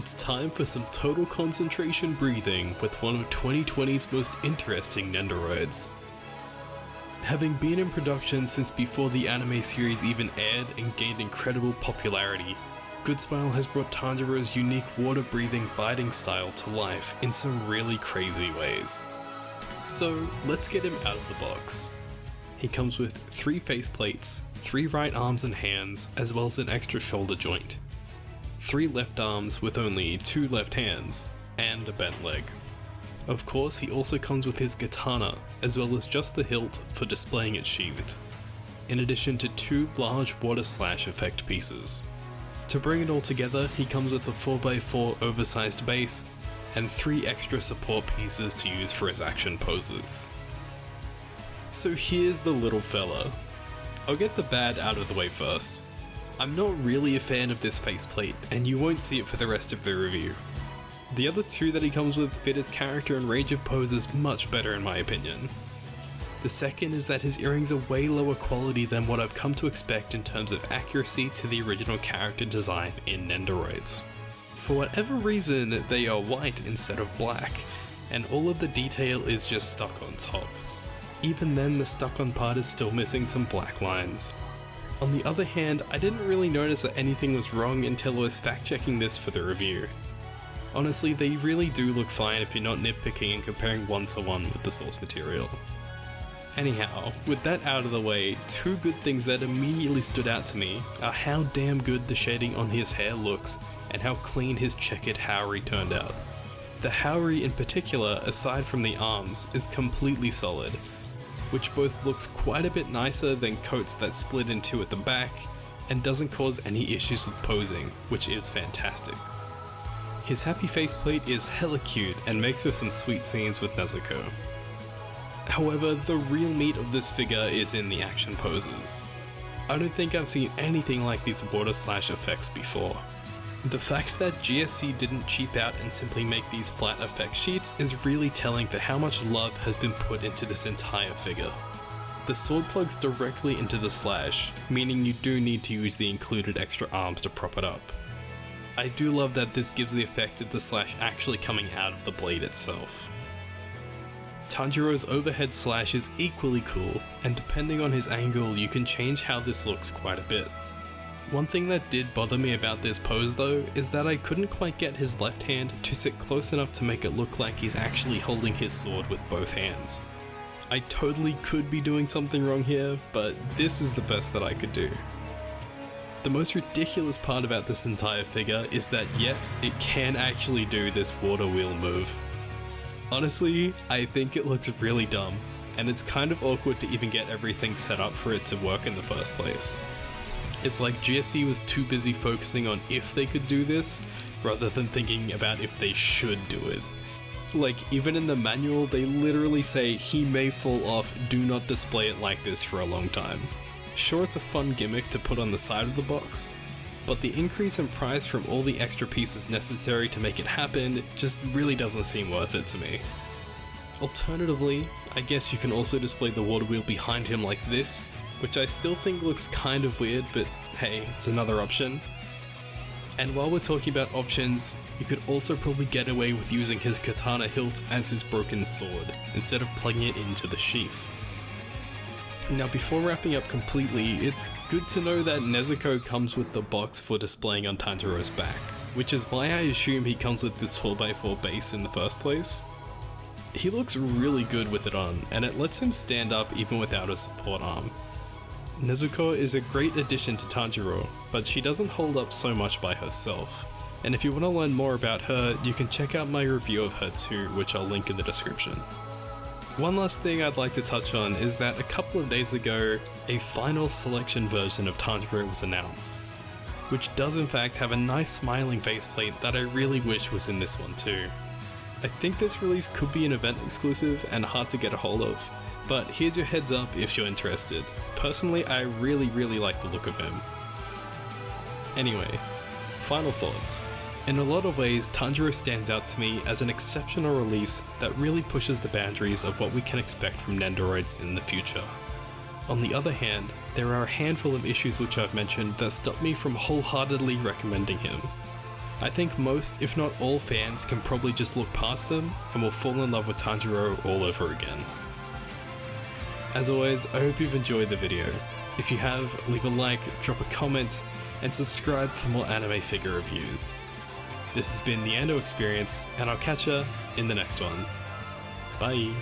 It's time for some total concentration breathing with one of 2020's most interesting Nendoroids. Having been in production since before the anime series even aired and gained incredible popularity, Good Smile has brought Tanjiro's unique water-breathing fighting style to life in some really crazy ways. So let's get him out of the box. He comes with 3 faceplates, 3 right arms and hands, as well as an extra shoulder joint, 3 left arms with only 2 left hands, and a bent leg. Of course, he also comes with his katana, as well as just the hilt for displaying it sheathed, in addition to 2 large water slash effect pieces. To bring it all together, he comes with a 4x4 oversized base, and 3 extra support pieces to use for his action poses. So here's the little fella. I'll get the bad out of the way first. I'm not really a fan of this faceplate, and you won't see it for the rest of the review. The other 2 that he comes with fit his character and range of poses much better in my opinion. The second is that his earrings are way lower quality than what I've come to expect in terms of accuracy to the original character design in Nendoroids. For whatever reason, they are white instead of black, and all of the detail is just stuck on top. Even then, the stuck on part is still missing some black lines. On the other hand, I didn't really notice that anything was wrong until I was fact checking this for the review. Honestly, they really do look fine if you're not nitpicking and comparing one to one with the source material. Anyhow, with that out of the way, 2 good things that immediately stood out to me are how damn good the shading on his hair looks and how clean his checkered haori turned out. The haori in particular, aside from the arms, is completely solid, which both looks quite a bit nicer than coats that split in 2 at the back, and doesn't cause any issues with posing, which is fantastic. His happy faceplate is hella cute and makes for some sweet scenes with Nezuko. However, the real meat of this figure is in the action poses. I don't think I've seen anything like these water slash effects before. The fact that GSC didn't cheap out and simply make these flat effect sheets is really telling for how much love has been put into this entire figure. The sword plugs directly into the slash, meaning you do need to use the included extra arms to prop it up. I do love that this gives the effect of the slash actually coming out of the blade itself. Tanjiro's overhead slash is equally cool, and depending on his angle you can change how this looks quite a bit. One thing that did bother me about this pose though is that I couldn't quite get his left hand to sit close enough to make it look like he's actually holding his sword with both hands. I totally could be doing something wrong here, but this is the best that I could do. The most ridiculous part about this entire figure is that yes, it can actually do this water wheel move. Honestly, I think it looks really dumb, and it's kind of awkward to even get everything set up for it to work in the first place. It's like GSC was too busy focusing on if they could do this, rather than thinking about if they should do it. Like, even in the manual, they literally say he may fall off, do not display it like this for a long time. Sure, it's a fun gimmick to put on the side of the box, but the increase in price from all the extra pieces necessary to make it happen just really doesn't seem worth it to me. Alternatively, I guess you can also display the water wheel behind him like this, which I still think looks kind of weird, but hey, it's another option. And while we're talking about options, you could also probably get away with using his katana hilt as his broken sword, instead of plugging it into the sheath. Now before wrapping up completely, it's good to know that Nezuko comes with the box for displaying on Tanjiro's back, which is why I assume he comes with this 4x4 base in the first place. He looks really good with it on, and it lets him stand up even without a support arm. Nezuko is a great addition to Tanjiro, but she doesn't hold up so much by herself, and if you want to learn more about her, you can check out my review of her too, which I'll link in the description. One last thing I'd like to touch on is that a couple of days ago, a final selection version of Tanjiro was announced, which does in fact have a nice smiling faceplate that I really wish was in this one too. I think this release could be an event exclusive and hard to get a hold of, but here's your heads up if you're interested. Personally, I really like the look of him. Anyway, final thoughts. In a lot of ways, Tanjiro stands out to me as an exceptional release that really pushes the boundaries of what we can expect from Nendoroids in the future. On the other hand, there are a handful of issues which I've mentioned that stop me from wholeheartedly recommending him. I think most, if not all fans can probably just look past them and will fall in love with Tanjiro all over again. As always, I hope you've enjoyed the video. If you have, leave a like, drop a comment, and subscribe for more anime figure reviews. This has been the Ando Experience, and I'll catch ya in the next one. Bye!